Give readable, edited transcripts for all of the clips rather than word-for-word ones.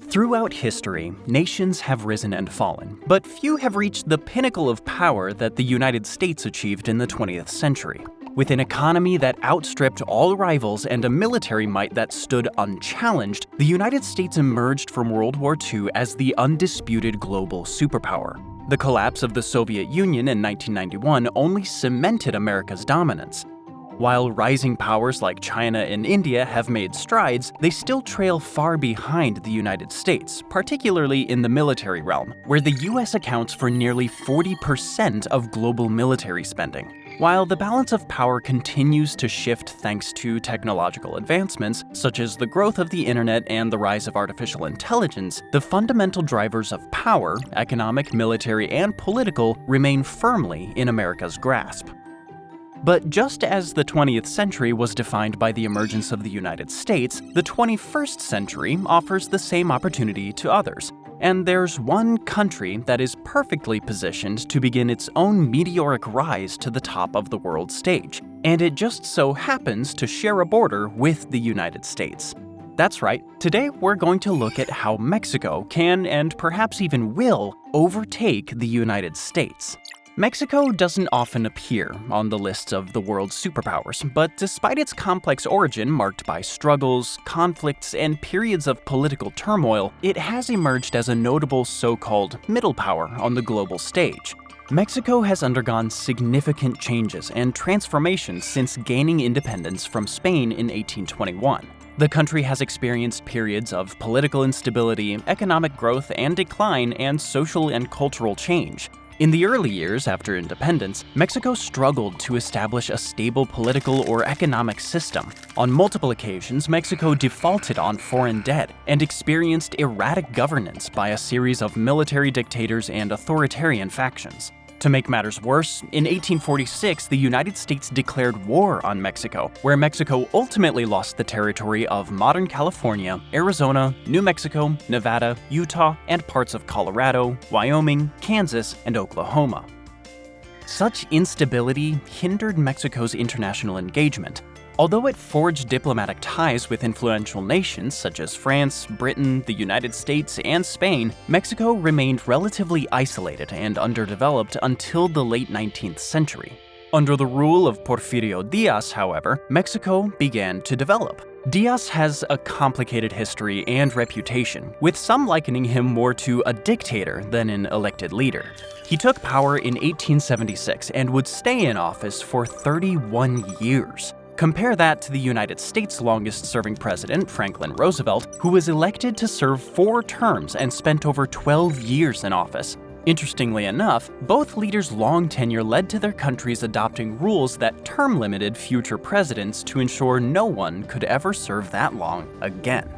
Throughout history, nations have risen and fallen, but few have reached the pinnacle of power that the United States achieved in the 20th century. With an economy that outstripped all rivals and a military might that stood unchallenged, the United States emerged from World War II as the undisputed global superpower. The collapse of the Soviet Union in 1991 only cemented America's dominance. While rising powers like China and India have made strides, they still trail far behind the United States, particularly in the military realm, where the US accounts for nearly 40% of global military spending. While the balance of power continues to shift thanks to technological advancements, such as the growth of the internet and the rise of artificial intelligence, the fundamental drivers of power, economic, military, and political, remain firmly in America's grasp. But just as the 20th century was defined by the emergence of the United States, the 21st century offers the same opportunity to others. And there's one country that is perfectly positioned to begin its own meteoric rise to the top of the world stage. And it just so happens to share a border with the United States. That's right, today we're going to look at how Mexico can, and perhaps even will, overtake the United States. Mexico doesn't often appear on the lists of the world's superpowers, but despite its complex origin marked by struggles, conflicts, and periods of political turmoil, it has emerged as a notable so-called middle power on the global stage. Mexico has undergone significant changes and transformations since gaining independence from Spain in 1821. The country has experienced periods of political instability, economic growth and decline, and social and cultural change. In the early years after independence, Mexico struggled to establish a stable political or economic system. On multiple occasions, Mexico defaulted on foreign debt and experienced erratic governance by a series of military dictators and authoritarian factions. To make matters worse, in 1846, the United States declared war on Mexico, where Mexico ultimately lost the territory of modern California, Arizona, New Mexico, Nevada, Utah, and parts of Colorado, Wyoming, Kansas, and Oklahoma. Such instability hindered Mexico's international engagement. Although it forged diplomatic ties with influential nations such as France, Britain, the United States, and Spain, Mexico remained relatively isolated and underdeveloped until the late 19th century. Under the rule of Porfirio Díaz, however, Mexico began to develop. Díaz has a complicated history and reputation, with some likening him more to a dictator than an elected leader. He took power in 1876 and would stay in office for 31 years. Compare that to the United States' longest-serving president, Franklin Roosevelt, who was elected to serve 4 terms and spent over 12 years in office. Interestingly enough, both leaders' long tenure led to their countries adopting rules that term-limited future presidents to ensure no one could ever serve that long again.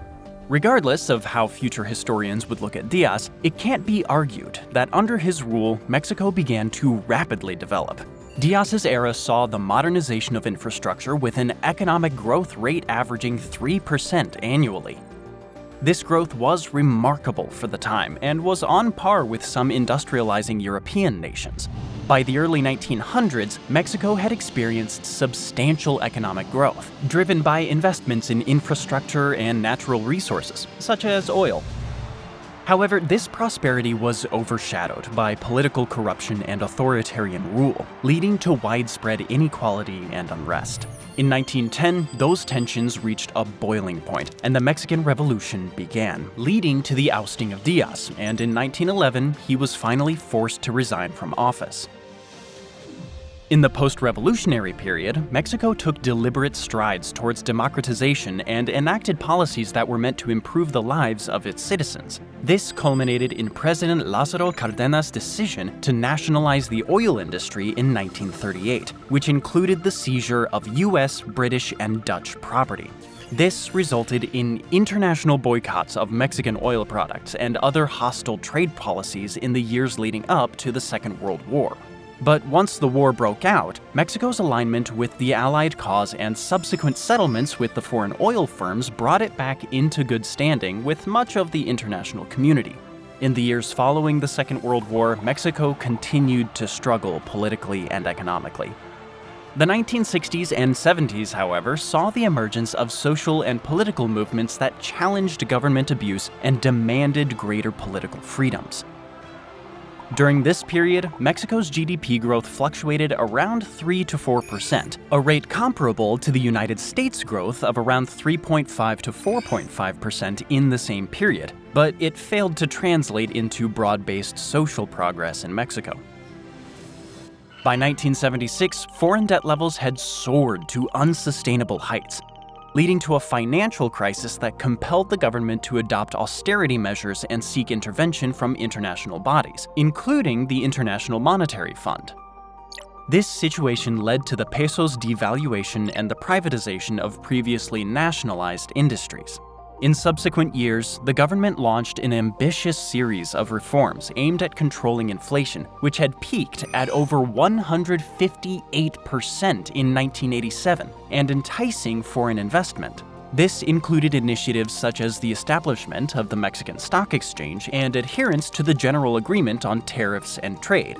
Regardless of how future historians would look at Díaz, it can't be argued that under his rule, Mexico began to rapidly develop. Díaz's era saw the modernization of infrastructure with an economic growth rate averaging 3% annually. This growth was remarkable for the time and was on par with some industrializing European nations. By the early 1900s, Mexico had experienced substantial economic growth, driven by investments in infrastructure and natural resources, such as oil. However, this prosperity was overshadowed by political corruption and authoritarian rule, leading to widespread inequality and unrest. In 1910, those tensions reached a boiling point, and the Mexican Revolution began, leading to the ousting of Díaz, and in 1911, he was finally forced to resign from office. In the post-revolutionary period, Mexico took deliberate strides towards democratization and enacted policies that were meant to improve the lives of its citizens. This culminated in President Lázaro Cárdenas' decision to nationalize the oil industry in 1938, which included the seizure of US, British, and Dutch property. This resulted in international boycotts of Mexican oil products and other hostile trade policies in the years leading up to the Second World War. But once the war broke out, Mexico's alignment with the Allied cause and subsequent settlements with the foreign oil firms brought it back into good standing with much of the international community. In the years following the Second World War, Mexico continued to struggle politically and economically. The 1960s and 70s, however, saw the emergence of social and political movements that challenged government abuse and demanded greater political freedoms. During this period, Mexico's GDP growth fluctuated around 3 to 4%, a rate comparable to the United States' growth of around 3.5 to 4.5% in the same period, but it failed to translate into broad-based social progress in Mexico. By 1976, foreign debt levels had soared to unsustainable heights, leading to a financial crisis that compelled the government to adopt austerity measures and seek intervention from international bodies, including the International Monetary Fund. This situation led to the peso's devaluation and the privatization of previously nationalized industries. In subsequent years, the government launched an ambitious series of reforms aimed at controlling inflation, which had peaked at over 158% in 1987, and enticing foreign investment. This included initiatives such as the establishment of the Mexican Stock Exchange and adherence to the General Agreement on Tariffs and Trade.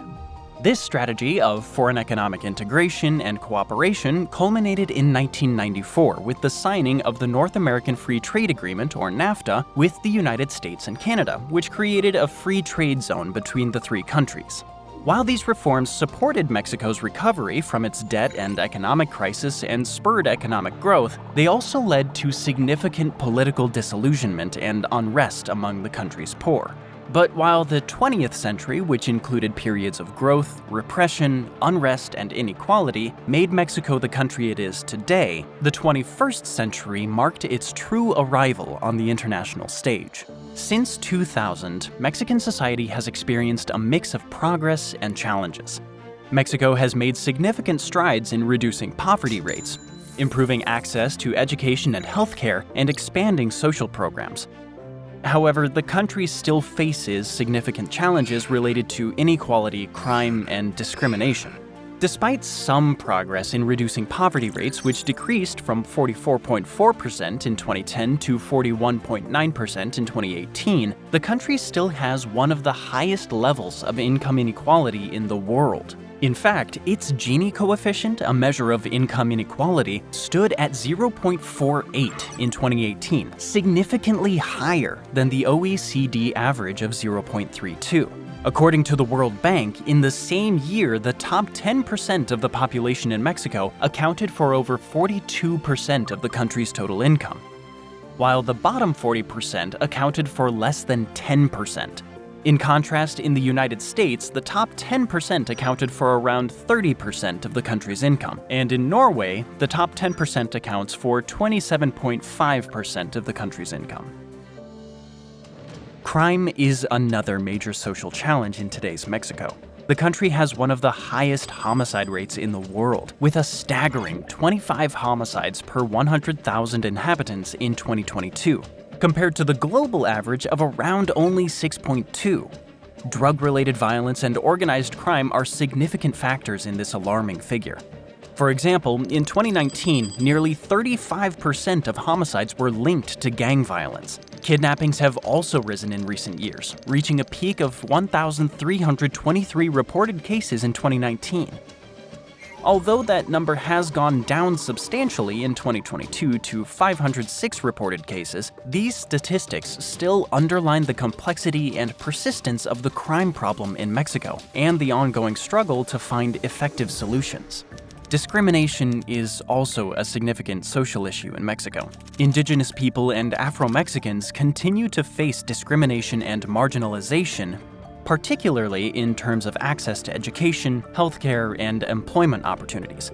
This strategy of foreign economic integration and cooperation culminated in 1994 with the signing of the North American Free Trade Agreement, or NAFTA, with the United States and Canada, which created a free trade zone between the three countries. While these reforms supported Mexico's recovery from its debt and economic crisis and spurred economic growth, they also led to significant political disillusionment and unrest among the country's poor. But while the 20th century, which included periods of growth, repression, unrest, and inequality, made Mexico the country it is today, the 21st century marked its true arrival on the international stage. Since 2000, Mexican society has experienced a mix of progress and challenges. Mexico has made significant strides in reducing poverty rates, improving access to education and healthcare, and expanding social programs. However, the country still faces significant challenges related to inequality, crime, and discrimination. Despite some progress in reducing poverty rates, which decreased from 44.4% in 2010 to 41.9% in 2018, the country still has one of the highest levels of income inequality in the world. In fact, its Gini coefficient, a measure of income inequality, stood at 0.48 in 2018, significantly higher than the OECD average of 0.32. According to the World Bank, in the same year, the top 10% of the population in Mexico accounted for over 42% of the country's total income, while the bottom 40% accounted for less than 10%. In contrast, in the United States, the top 10% accounted for around 30% of the country's income, and in Norway, the top 10% accounts for 27.5% of the country's income. Crime is another major social challenge in today's Mexico. The country has one of the highest homicide rates in the world, with a staggering 25 homicides per 100,000 inhabitants in 2022. Compared to the global average of around only 6.2. Drug-related violence and organized crime are significant factors in this alarming figure. For example, in 2019, nearly 35% of homicides were linked to gang violence. Kidnappings have also risen in recent years, reaching a peak of 1,323 reported cases in 2019. Although that number has gone down substantially in 2022 to 506 reported cases, these statistics still underline the complexity and persistence of the crime problem in Mexico and the ongoing struggle to find effective solutions. Discrimination is also a significant social issue in Mexico. Indigenous people and Afro-Mexicans continue to face discrimination and marginalization, particularly in terms of access to education, healthcare, and employment opportunities.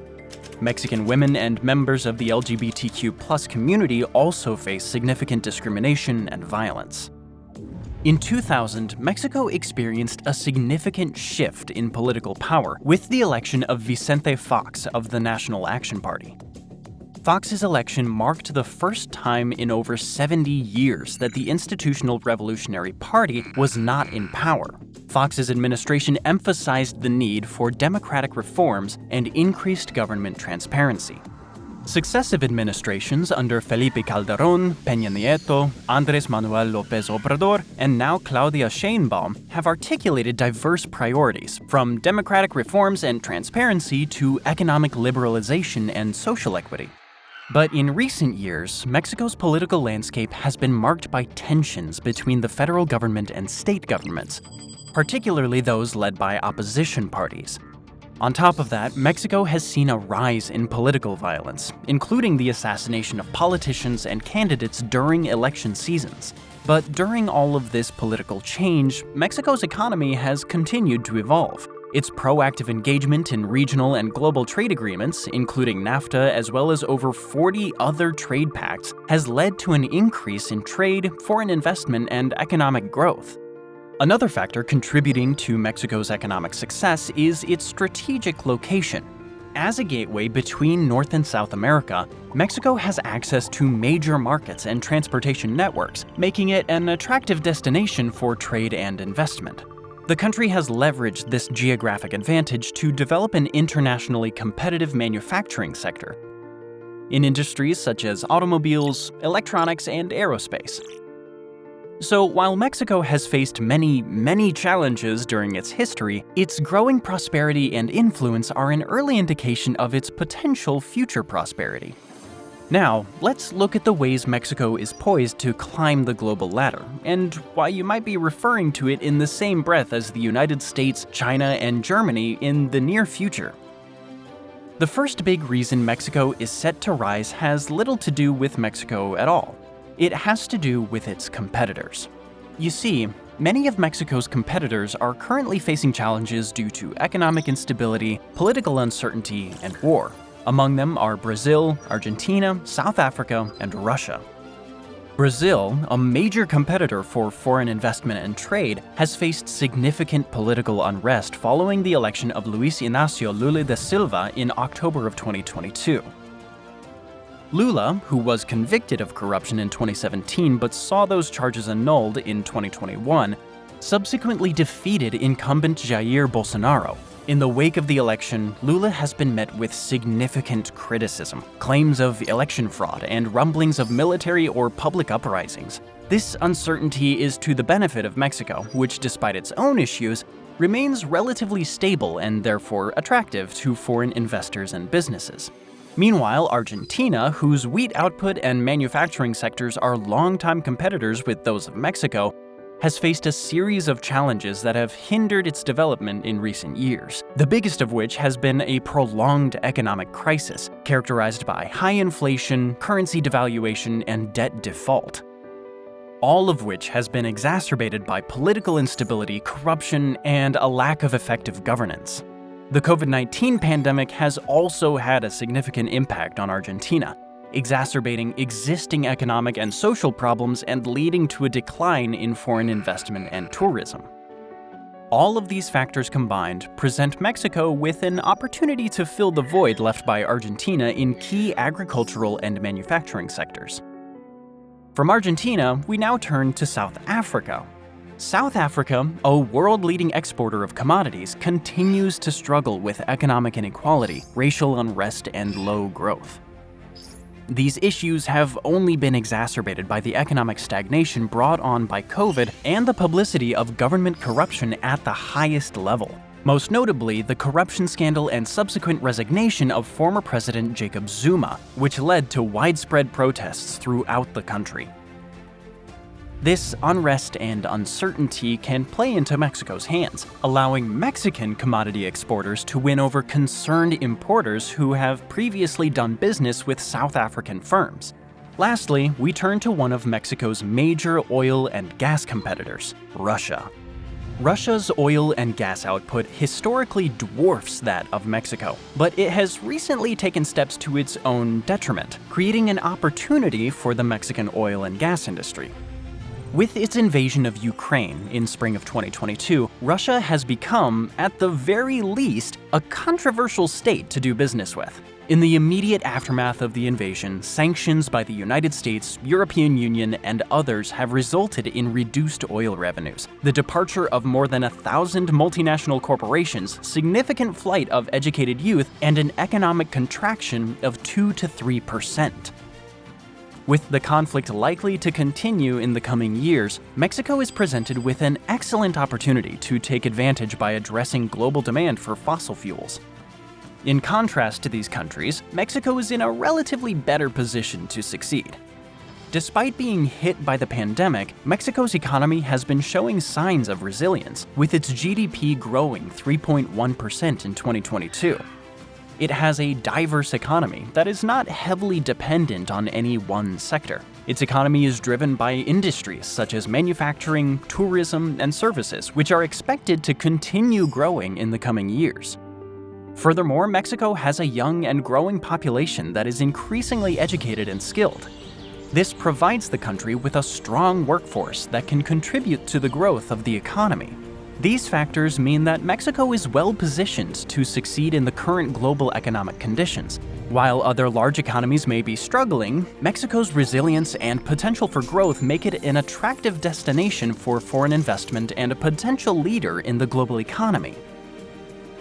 Mexican women and members of the LGBTQ+ community also face significant discrimination and violence. In 2000, Mexico experienced a significant shift in political power with the election of Vicente Fox of the National Action Party. Fox's election marked the first time in over 70 years that the Institutional Revolutionary Party was not in power. Fox's administration emphasized the need for democratic reforms and increased government transparency. Successive administrations under Felipe Calderón, Peña Nieto, Andrés Manuel López Obrador, and now Claudia Sheinbaum have articulated diverse priorities, from democratic reforms and transparency to economic liberalization and social equity. But in recent years, Mexico's political landscape has been marked by tensions between the federal government and state governments, particularly those led by opposition parties. On top of that, Mexico has seen a rise in political violence, including the assassination of politicians and candidates during election seasons. But during all of this political change, Mexico's economy has continued to evolve. Its proactive engagement in regional and global trade agreements, including NAFTA as well as over 40 other trade pacts, has led to an increase in trade, foreign investment, and economic growth. Another factor contributing to Mexico's economic success is its strategic location. As a gateway between North and South America, Mexico has access to major markets and transportation networks, making it an attractive destination for trade and investment. The country has leveraged this geographic advantage to develop an internationally competitive manufacturing sector in industries such as automobiles, electronics, and aerospace. So while Mexico has faced many challenges during its history, its growing prosperity and influence are an early indication of its potential future prosperity. Now, let's look at the ways Mexico is poised to climb the global ladder, and why you might be referring to it in the same breath as the United States, China, and Germany in the near future. The first big reason Mexico is set to rise has little to do with Mexico at all. It has to do with its competitors. You see, many of Mexico's competitors are currently facing challenges due to economic instability, political uncertainty, and war. Among them are Brazil, Argentina, South Africa, and Russia. Brazil, a major competitor for foreign investment and trade, has faced significant political unrest following the election of Luis Inácio Lula da Silva in October of 2022. Lula, who was convicted of corruption in 2017 but saw those charges annulled in 2021, subsequently defeated incumbent Jair Bolsonaro. In the wake of the election, Lula has been met with significant criticism, claims of election fraud, and rumblings of military or public uprisings. This uncertainty is to the benefit of Mexico, which, despite its own issues, remains relatively stable and therefore attractive to foreign investors and businesses. Meanwhile, Argentina, whose wheat output and manufacturing sectors are longtime competitors with those of Mexico, has faced a series of challenges that have hindered its development in recent years, the biggest of which has been a prolonged economic crisis, characterized by high inflation, currency devaluation, and debt default. All of which has been exacerbated by political instability, corruption, and a lack of effective governance. The COVID-19 pandemic has also had a significant impact on Argentina, exacerbating existing economic and social problems and leading to a decline in foreign investment and tourism. All of these factors combined present Mexico with an opportunity to fill the void left by Argentina in key agricultural and manufacturing sectors. From Argentina, we now turn to South Africa. South Africa, a world-leading exporter of commodities, continues to struggle with economic inequality, racial unrest, and low growth. These issues have only been exacerbated by the economic stagnation brought on by COVID and the publicity of government corruption at the highest level. Most notably, the corruption scandal and subsequent resignation of former President Jacob Zuma, which led to widespread protests throughout the country. This unrest and uncertainty can play into Mexico's hands, allowing Mexican commodity exporters to win over concerned importers who have previously done business with South African firms. Lastly, we turn to one of Mexico's major oil and gas competitors, Russia. Russia's oil and gas output historically dwarfs that of Mexico, but it has recently taken steps to its own detriment, creating an opportunity for the Mexican oil and gas industry. With its invasion of Ukraine in spring of 2022, Russia has become, at the very least, a controversial state to do business with. In the immediate aftermath of the invasion, sanctions by the United States, European Union, and others have resulted in reduced oil revenues, the departure of more than 1,000 multinational corporations, significant flight of educated youth, and an economic contraction of 2 to 3%. With the conflict likely to continue in the coming years, Mexico is presented with an excellent opportunity to take advantage by addressing global demand for fossil fuels. In contrast to these countries, Mexico is in a relatively better position to succeed. Despite being hit by the pandemic, Mexico's economy has been showing signs of resilience, with its GDP growing 3.1% in 2022. It has a diverse economy that is not heavily dependent on any one sector. Its economy is driven by industries such as manufacturing, tourism, and services, which are expected to continue growing in the coming years. Furthermore, Mexico has a young and growing population that is increasingly educated and skilled. This provides the country with a strong workforce that can contribute to the growth of the economy. These factors mean that Mexico is well positioned to succeed in the current global economic conditions. While other large economies may be struggling, Mexico's resilience and potential for growth make it an attractive destination for foreign investment and a potential leader in the global economy.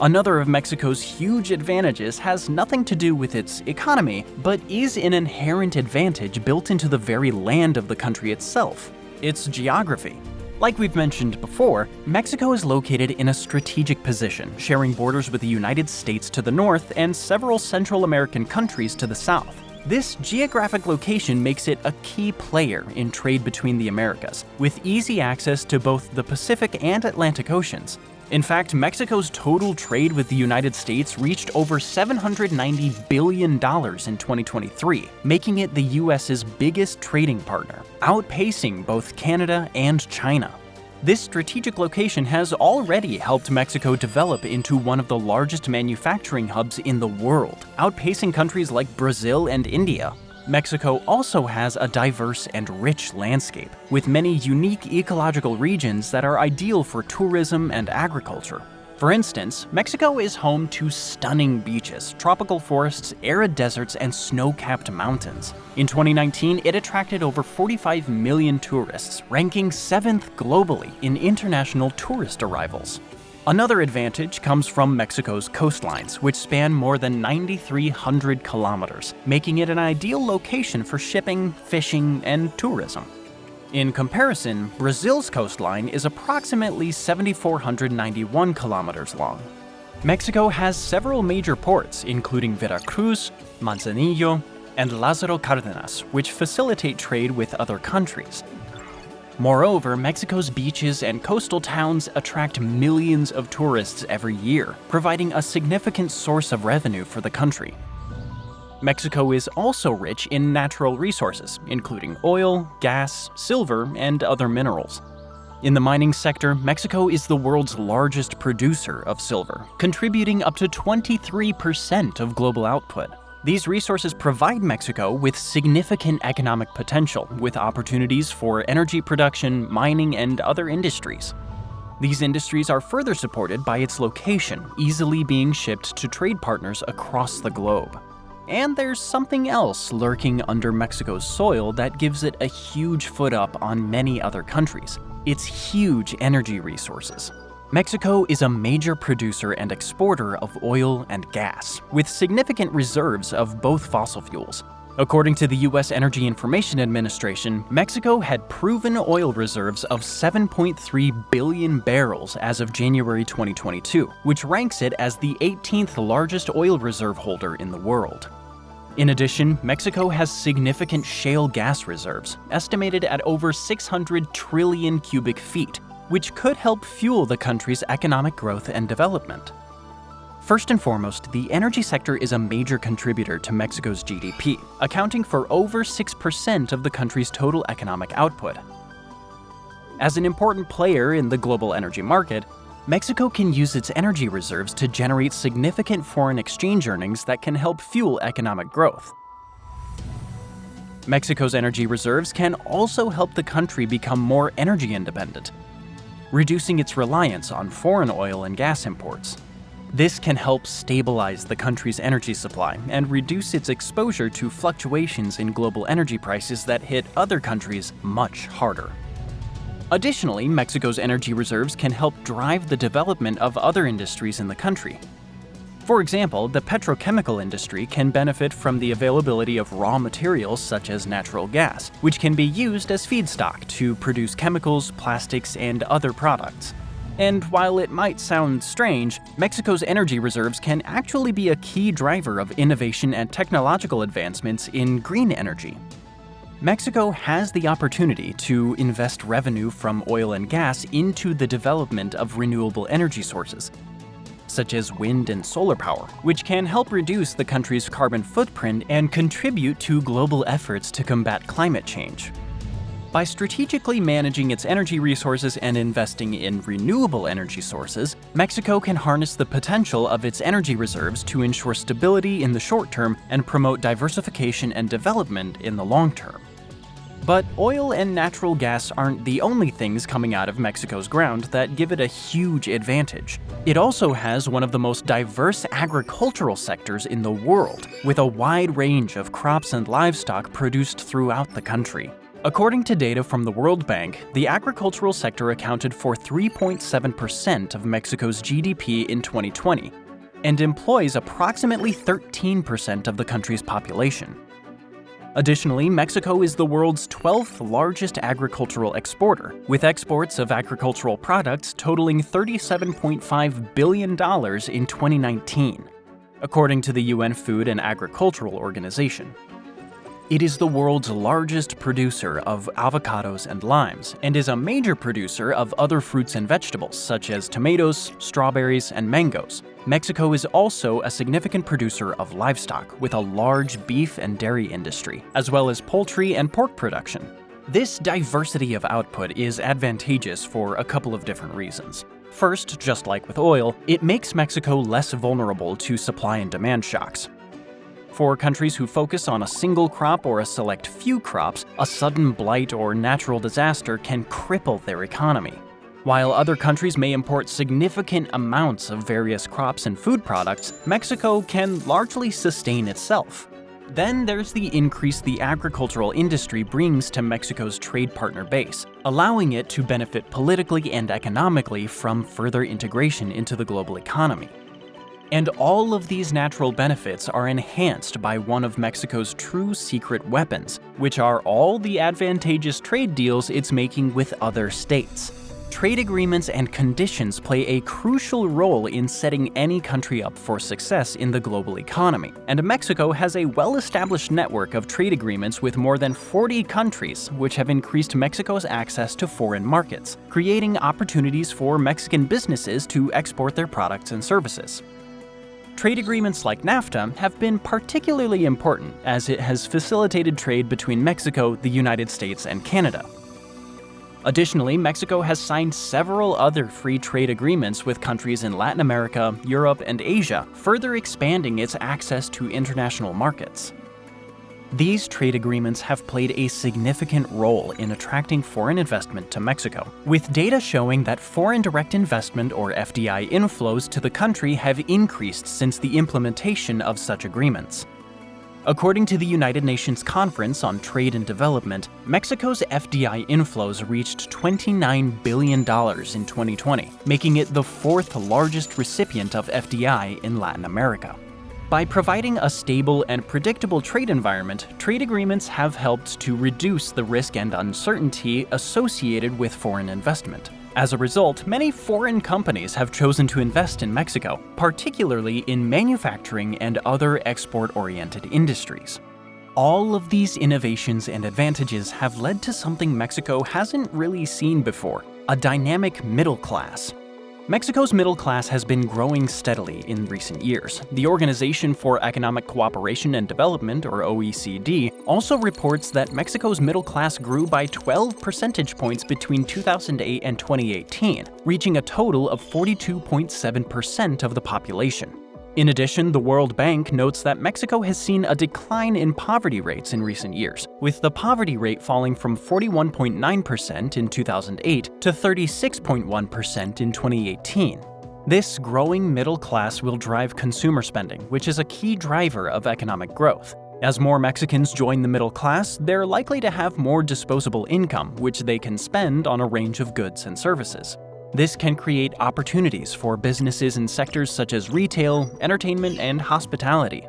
Another of Mexico's huge advantages has nothing to do with its economy, but is an inherent advantage built into the very land of the country itself: its geography. Like we've mentioned before, Mexico is located in a strategic position, sharing borders with the United States to the north and several Central American countries to the south. This geographic location makes it a key player in trade between the Americas, with easy access to both the Pacific and Atlantic Oceans. In fact, Mexico's total trade with the United States reached over $790 billion in 2023, making it the U.S.'s biggest trading partner, outpacing both Canada and China. This strategic location has already helped Mexico develop into one of the largest manufacturing hubs in the world, outpacing countries like Brazil and India. Mexico also has a diverse and rich landscape, with many unique ecological regions that are ideal for tourism and agriculture. For instance, Mexico is home to stunning beaches, tropical forests, arid deserts, and snow-capped mountains. In 2019, it attracted over 45 million tourists, ranking 7th globally in international tourist arrivals. Another advantage comes from Mexico's coastlines, which span more than 9,300 kilometers, making it an ideal location for shipping, fishing, and tourism. In comparison, Brazil's coastline is approximately 7,491 kilometers long. Mexico has several major ports, including Veracruz, Manzanillo, and Lázaro Cárdenas, which facilitate trade with other countries. Moreover, Mexico's beaches and coastal towns attract millions of tourists every year, providing a significant source of revenue for the country. Mexico is also rich in natural resources, including oil, gas, silver, and other minerals. In the mining sector, Mexico is the world's largest producer of silver, contributing up to 23% of global output. These resources provide Mexico with significant economic potential, with opportunities for energy production, mining, and other industries. These industries are further supported by its location, easily being shipped to trade partners across the globe. And there's something else lurking under Mexico's soil that gives it a huge foot up on many other countries: its huge energy resources. Mexico is a major producer and exporter of oil and gas, with significant reserves of both fossil fuels. According to the U.S. Energy Information Administration, Mexico had proven oil reserves of 7.3 billion barrels as of January 2022, which ranks it as the 18th largest oil reserve holder in the world. In addition, Mexico has significant shale gas reserves, estimated at over 600 trillion cubic feet, which could help fuel the country's economic growth and development. First and foremost, the energy sector is a major contributor to Mexico's GDP, accounting for over 6% of the country's total economic output. As an important player in the global energy market, Mexico can use its energy reserves to generate significant foreign exchange earnings that can help fuel economic growth. Mexico's energy reserves can also help the country become more energy independent, reducing its reliance on foreign oil and gas imports. This can help stabilize the country's energy supply and reduce its exposure to fluctuations in global energy prices that hit other countries much harder. Additionally, Mexico's energy reserves can help drive the development of other industries in the country. For example, the petrochemical industry can benefit from the availability of raw materials such as natural gas, which can be used as feedstock to produce chemicals, plastics, and other products. And while it might sound strange, Mexico's energy reserves can actually be a key driver of innovation and technological advancements in green energy. Mexico has the opportunity to invest revenue from oil and gas into the development of renewable energy sources, such as wind and solar power, which can help reduce the country's carbon footprint and contribute to global efforts to combat climate change. By strategically managing its energy resources and investing in renewable energy sources, Mexico can harness the potential of its energy reserves to ensure stability in the short term and promote diversification and development in the long term. But oil and natural gas aren't the only things coming out of Mexico's ground that give it a huge advantage. It also has one of the most diverse agricultural sectors in the world, with a wide range of crops and livestock produced throughout the country. According to data from the World Bank, the agricultural sector accounted for 3.7% of Mexico's GDP in 2020 and employs approximately 13% of the country's population. Additionally, Mexico is the world's 12th largest agricultural exporter, with exports of agricultural products totaling $37.5 billion in 2019, according to the UN Food and Agricultural Organization. It is the world's largest producer of avocados and limes, and is a major producer of other fruits and vegetables such as tomatoes, strawberries, and mangoes. Mexico is also a significant producer of livestock, with a large beef and dairy industry, as well as poultry and pork production. This diversity of output is advantageous for a couple of different reasons. First, just like with oil, it makes Mexico less vulnerable to supply and demand shocks. For countries who focus on a single crop or a select few crops, a sudden blight or natural disaster can cripple their economy. While other countries may import significant amounts of various crops and food products, Mexico can largely sustain itself. Then there's the increase the agricultural industry brings to Mexico's trade partner base, allowing it to benefit politically and economically from further integration into the global economy. And all of these natural benefits are enhanced by one of Mexico's true secret weapons, which are all the advantageous trade deals it's making with other states. Trade agreements and conditions play a crucial role in setting any country up for success in the global economy, and Mexico has a well-established network of trade agreements with more than 40 countries, which have increased Mexico's access to foreign markets, creating opportunities for Mexican businesses to export their products and services. Trade agreements like NAFTA have been particularly important as it has facilitated trade between Mexico, the United States, and Canada. Additionally, Mexico has signed several other free trade agreements with countries in Latin America, Europe, and Asia, further expanding its access to international markets. These trade agreements have played a significant role in attracting foreign investment to Mexico, with data showing that foreign direct investment or FDI inflows to the country have increased since the implementation of such agreements. According to the United Nations Conference on Trade and Development, Mexico's FDI inflows reached $29 billion in 2020, making it the fourth largest recipient of FDI in Latin America. By providing a stable and predictable trade environment, trade agreements have helped to reduce the risk and uncertainty associated with foreign investment. As a result, many foreign companies have chosen to invest in Mexico, particularly in manufacturing and other export-oriented industries. All of these innovations and advantages have led to something Mexico hasn't really seen before: a dynamic middle class. Mexico's middle class has been growing steadily in recent years. The Organization for Economic Cooperation and Development, or OECD, also reports that Mexico's middle class grew by 12 percentage points between 2008 and 2018, reaching a total of 42.7% of the population. In addition, the World Bank notes that Mexico has seen a decline in poverty rates in recent years, with the poverty rate falling from 41.9% in 2008 to 36.1% in 2018. This growing middle class will drive consumer spending, which is a key driver of economic growth. As more Mexicans join the middle class, they're likely to have more disposable income, which they can spend on a range of goods and services. This can create opportunities for businesses in sectors such as retail, entertainment, and hospitality.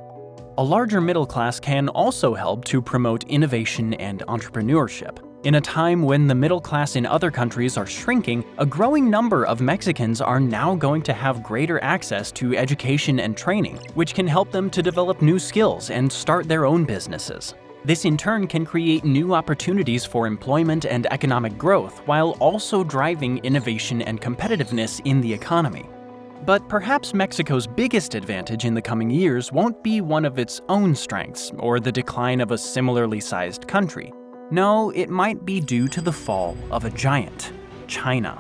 A larger middle class can also help to promote innovation and entrepreneurship. In a time when the middle class in other countries are shrinking, a growing number of Mexicans are now going to have greater access to education and training, which can help them to develop new skills and start their own businesses. This in turn can create new opportunities for employment and economic growth while also driving innovation and competitiveness in the economy. But perhaps Mexico's biggest advantage in the coming years won't be one of its own strengths or the decline of a similarly sized country. No, it might be due to the fall of a giant, China.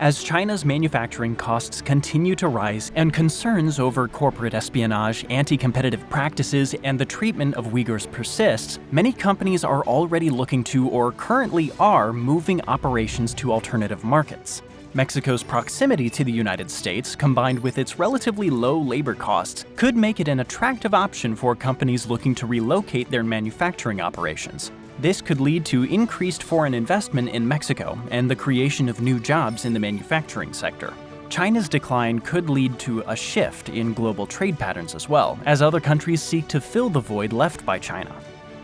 As China's manufacturing costs continue to rise and concerns over corporate espionage, anti-competitive practices, and the treatment of Uyghurs persists, many companies are already looking to or currently are moving operations to alternative markets. Mexico's proximity to the United States, combined with its relatively low labor costs, could make it an attractive option for companies looking to relocate their manufacturing operations. This could lead to increased foreign investment in Mexico and the creation of new jobs in the manufacturing sector. China's decline could lead to a shift in global trade patterns as well, as other countries seek to fill the void left by China.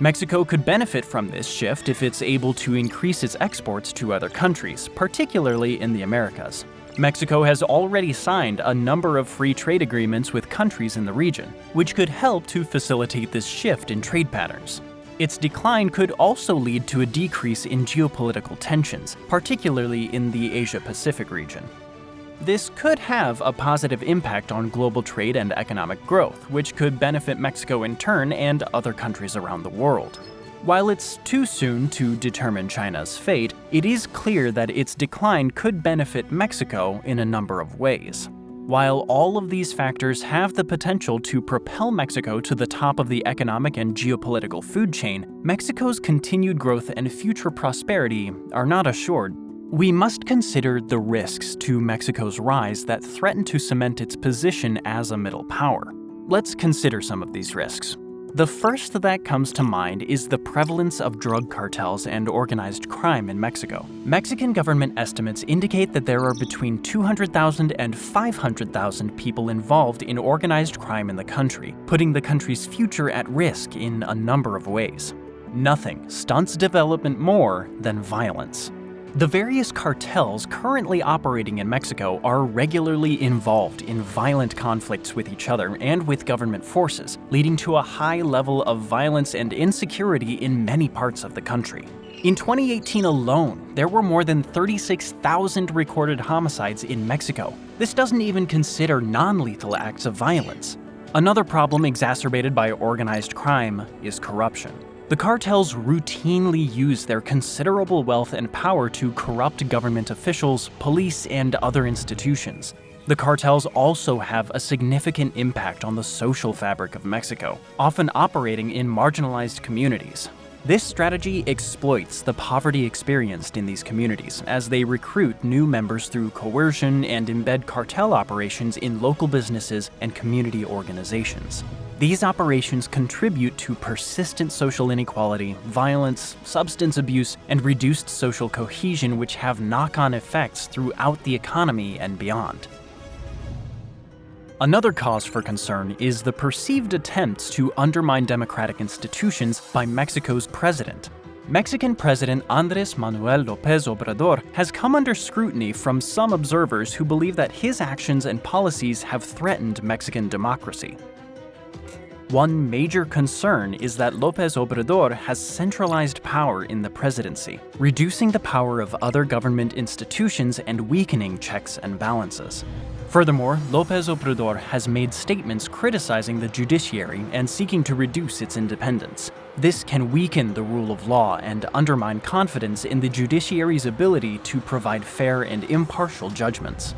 Mexico could benefit from this shift if it's able to increase its exports to other countries, particularly in the Americas. Mexico has already signed a number of free trade agreements with countries in the region, which could help to facilitate this shift in trade patterns. Its decline could also lead to a decrease in geopolitical tensions, particularly in the Asia-Pacific region. This could have a positive impact on global trade and economic growth, which could benefit Mexico in turn and other countries around the world. While it's too soon to determine China's fate, it is clear that its decline could benefit Mexico in a number of ways. While all of these factors have the potential to propel Mexico to the top of the economic and geopolitical food chain, Mexico's continued growth and future prosperity are not assured. We must consider the risks to Mexico's rise that threaten to cement its position as a middle power. Let's consider some of these risks. The first that comes to mind is the prevalence of drug cartels and organized crime in Mexico. Mexican government estimates indicate that there are between 200,000 and 500,000 people involved in organized crime in the country, putting the country's future at risk in a number of ways. Nothing stunts development more than violence. The various cartels currently operating in Mexico are regularly involved in violent conflicts with each other and with government forces, leading to a high level of violence and insecurity in many parts of the country. In 2018 alone, there were more than 36,000 recorded homicides in Mexico. This doesn't even consider non-lethal acts of violence. Another problem exacerbated by organized crime is corruption. The cartels routinely use their considerable wealth and power to corrupt government officials, police, and other institutions. The cartels also have a significant impact on the social fabric of Mexico, often operating in marginalized communities. This strategy exploits the poverty experienced in these communities as they recruit new members through coercion and embed cartel operations in local businesses and community organizations. These operations contribute to persistent social inequality, violence, substance abuse, and reduced social cohesion, which have knock-on effects throughout the economy and beyond. Another cause for concern is the perceived attempts to undermine democratic institutions by Mexico's president. Mexican President Andrés Manuel López Obrador has come under scrutiny from some observers who believe that his actions and policies have threatened Mexican democracy. One major concern is that López Obrador has centralized power in the presidency, reducing the power of other government institutions and weakening checks and balances. Furthermore, López Obrador has made statements criticizing the judiciary and seeking to reduce its independence. This can weaken the rule of law and undermine confidence in the judiciary's ability to provide fair and impartial judgments.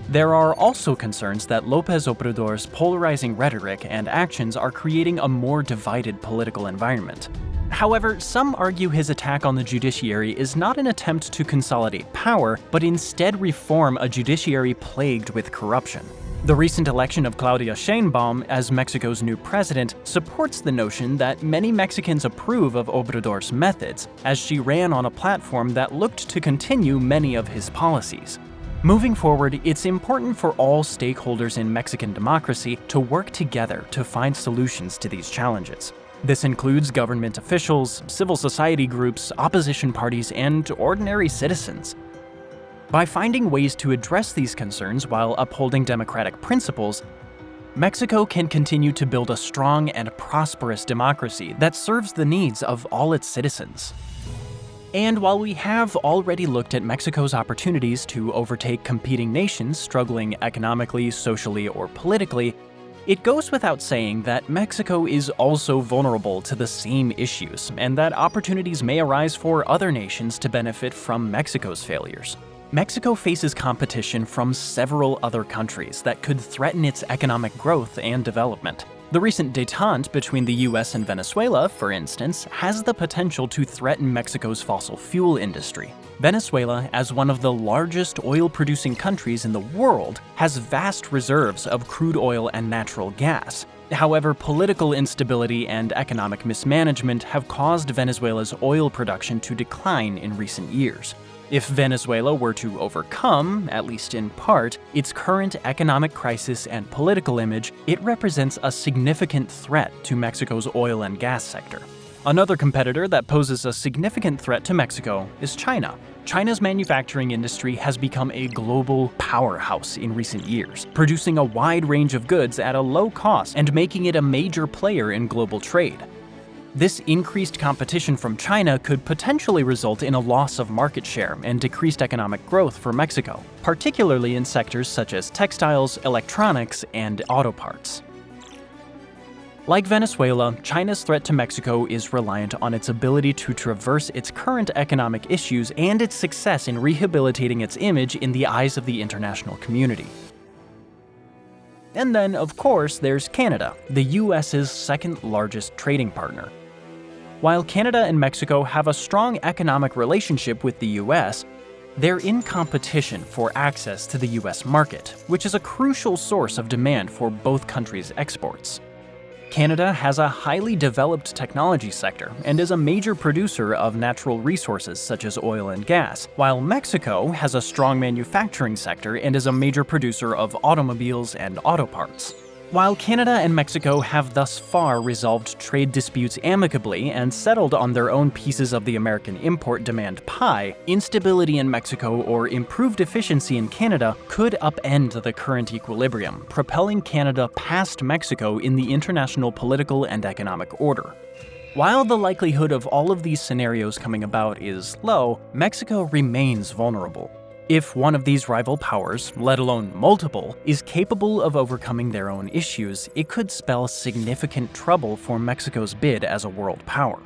There are also concerns that López Obrador's polarizing rhetoric and actions are creating a more divided political environment. However, some argue his attack on the judiciary is not an attempt to consolidate power, but instead reform a judiciary plagued with corruption. The recent election of Claudia Sheinbaum as Mexico's new president supports the notion that many Mexicans approve of Obrador's methods, as she ran on a platform that looked to continue many of his policies. Moving forward, it's important for all stakeholders in Mexican democracy to work together to find solutions to these challenges. This includes government officials, civil society groups, opposition parties, and ordinary citizens. By finding ways to address these concerns while upholding democratic principles, Mexico can continue to build a strong and prosperous democracy that serves the needs of all its citizens. And while we have already looked at Mexico's opportunities to overtake competing nations struggling economically, socially, or politically, it goes without saying that Mexico is also vulnerable to the same issues, and that opportunities may arise for other nations to benefit from Mexico's failures. Mexico faces competition from several other countries that could threaten its economic growth and development. The recent détente between the US and Venezuela, for instance, has the potential to threaten Mexico's fossil fuel industry. Venezuela, as one of the largest oil-producing countries in the world, has vast reserves of crude oil and natural gas. However, political instability and economic mismanagement have caused Venezuela's oil production to decline in recent years. If Venezuela were to overcome, at least in part, its current economic crisis and political image, it represents a significant threat to Mexico's oil and gas sector. Another competitor that poses a significant threat to Mexico is China. China's manufacturing industry has become a global powerhouse in recent years, producing a wide range of goods at a low cost and making it a major player in global trade. This increased competition from China could potentially result in a loss of market share and decreased economic growth for Mexico, particularly in sectors such as textiles, electronics, and auto parts. Like Venezuela, China's threat to Mexico is reliant on its ability to traverse its current economic issues and its success in rehabilitating its image in the eyes of the international community. And then, of course, there's Canada, the US's second largest trading partner. While Canada and Mexico have a strong economic relationship with the US, they're in competition for access to the US market, which is a crucial source of demand for both countries' exports. Canada has a highly developed technology sector and is a major producer of natural resources such as oil and gas, while Mexico has a strong manufacturing sector and is a major producer of automobiles and auto parts. While Canada and Mexico have thus far resolved trade disputes amicably and settled on their own pieces of the American import-demand pie, instability in Mexico or improved efficiency in Canada could upend the current equilibrium, propelling Canada past Mexico in the international political and economic order. While the likelihood of all of these scenarios coming about is low, Mexico remains vulnerable. If one of these rival powers, let alone multiple, is capable of overcoming their own issues, it could spell significant trouble for Mexico's bid as a world power.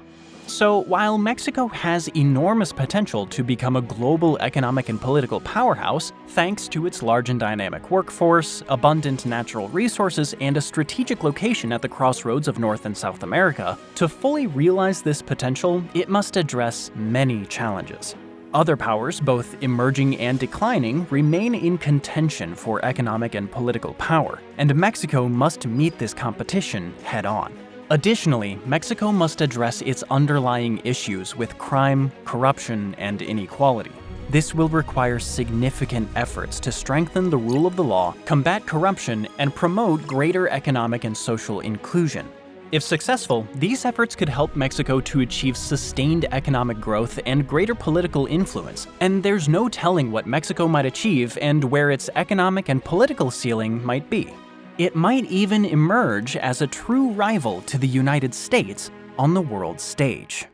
So, while Mexico has enormous potential to become a global economic and political powerhouse, thanks to its large and dynamic workforce, abundant natural resources, and a strategic location at the crossroads of North and South America, to fully realize this potential, it must address many challenges. Other powers, both emerging and declining, remain in contention for economic and political power, and Mexico must meet this competition head-on. Additionally, Mexico must address its underlying issues with crime, corruption, and inequality. This will require significant efforts to strengthen the rule of the law, combat corruption, and promote greater economic and social inclusion. If successful, these efforts could help Mexico to achieve sustained economic growth and greater political influence, and there's no telling what Mexico might achieve and where its economic and political ceiling might be. It might even emerge as a true rival to the United States on the world stage.